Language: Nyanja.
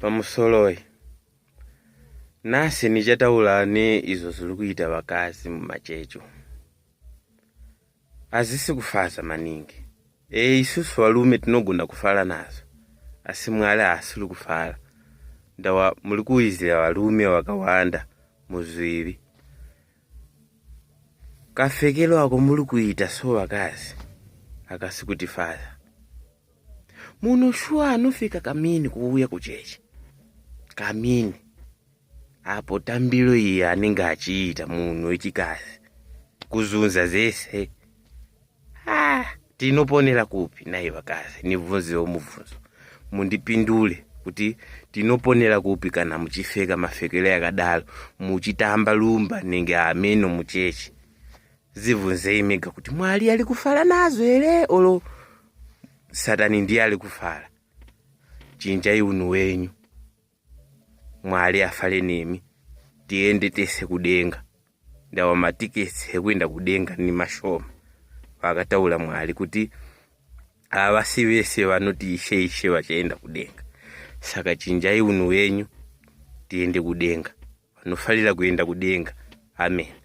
pamusoloyi nasi nichataulani izo zili kuita vakazi mumachecho azisikufaza maningi. Isusu walume tinogona kufala nazo asimwale asili kufala ndawa muli kuizira walume wakawanda muzwiri kafekelo ako muli kuita so wakazi akasikutifaza muno shwa anofika kamini kuuya kucheche kamini apo tambilo iya anenge achiita munhu wechikazi kuzunza zese. Tinoponera kupi naye vakazi nibvunzewo mubvunzo mundipindule kuti tinoponera kupi kana muchifeka mafekelo yakadalo muchitamba lumba nenge ameno muchechi. Zibvunzei mega kuti Mwali ali kufala nazo ere olo Satani ndiye ali kufala. Chinjai unu wenyu Mwali afale nemi tiende tese kudenga ndawa matikesi ekuenda kudenga ni mashoma. Vakataula Mwali kuti avasi vese vanoti ishe vachaenda kudenga. Saka chinjai unu wenyu tiende kudenga vanofalira kuenda kudenga. Amen.